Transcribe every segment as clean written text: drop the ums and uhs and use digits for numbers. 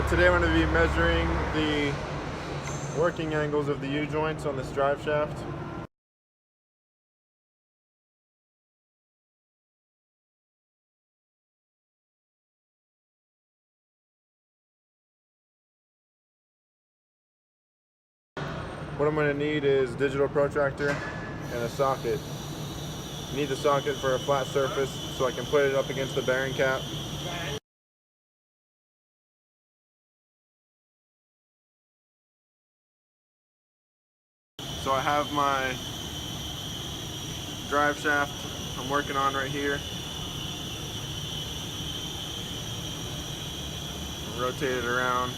Today I'm going to be measuring the working angles of the U-joints on this drive shaft. What I'm going to need is digital protractor and a socket. I need the socket for a flat surface so I can put it up against the bearing cap. So I have my drive shaft I'm working on right here. Rotate it around.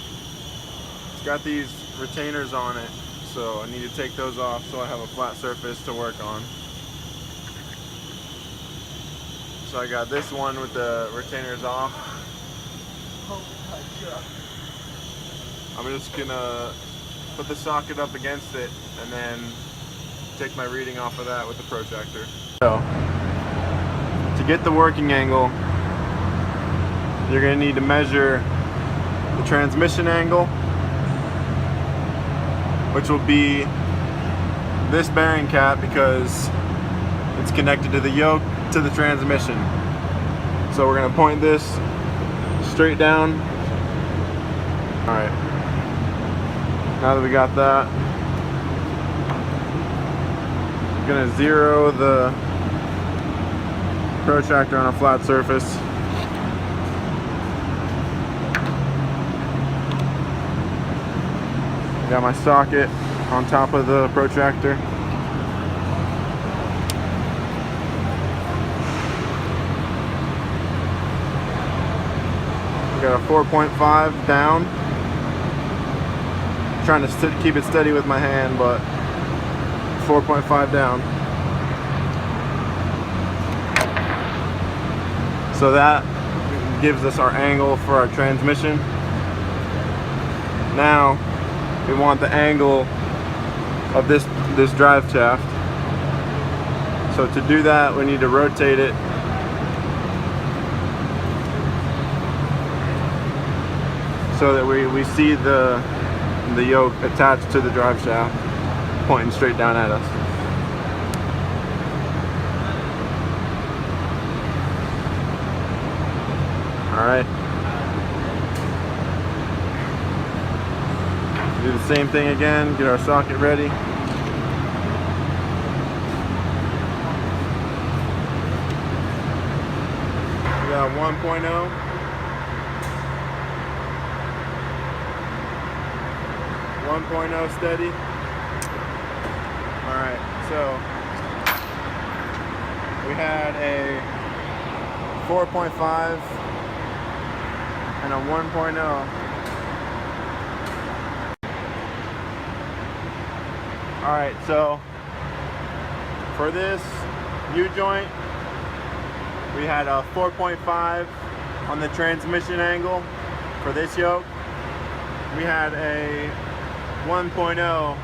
It's got these retainers on it, so I need to take those off so I have a flat surface to work on. So I got this one with the retainers off. Oh my God. I'm just gonna put the socket up against it and then take my reading off of that with the protractor. So, to get the working angle, you're gonna need to measure the transmission angle, which will be this bearing cap because it's connected to the yoke to the transmission. So we're gonna point this straight down. All right. Now that we got that, I'm gonna zero the protractor on a flat surface. Got my socket on top of the protractor. Got a 4.5 down. Trying to keep it steady with my hand, but 4.5 down. So that gives us our angle for our transmission. Now we want the angle of this drive shaft. So to do that, we need to rotate it so that we see the yoke attached to the drive shaft pointing straight down at us. All right. Do the same thing again, get our socket ready. We got 1.0. 1.0 steady. Alright, so we had a 4.5 and a 1.0. Alright, so for this U-joint, we had a 4.5 on the transmission angle for this yoke. We had a 1.0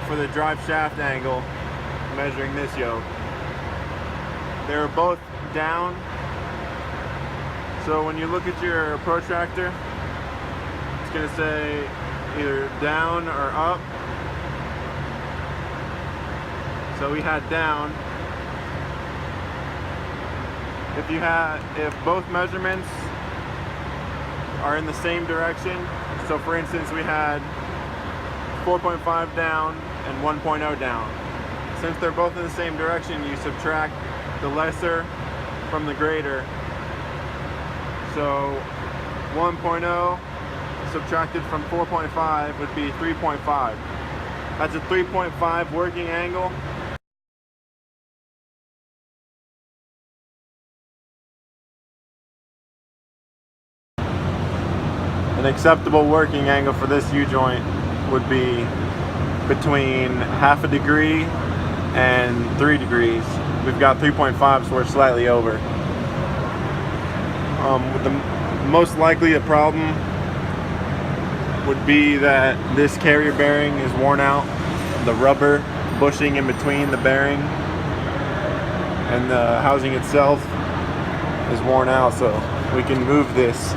for the drive shaft angle measuring this yoke. They were both down, so when you look at your protractor, it's going to say either down or up. So we had down. If both measurements are in the same direction, so for instance we had 4.5 down and 1.0 down. Since they're both in the same direction, you subtract the lesser from the greater. So 1.0 subtracted from 4.5 would be 3.5. That's a 3.5 working angle. An acceptable working angle for this U-joint would be between 1/2 degree and 3 degrees. We've got 3.5, so we're slightly over. The most likely a problem would be that this carrier bearing is worn out. The rubber bushing in between the bearing and the housing itself is worn out, so we can move this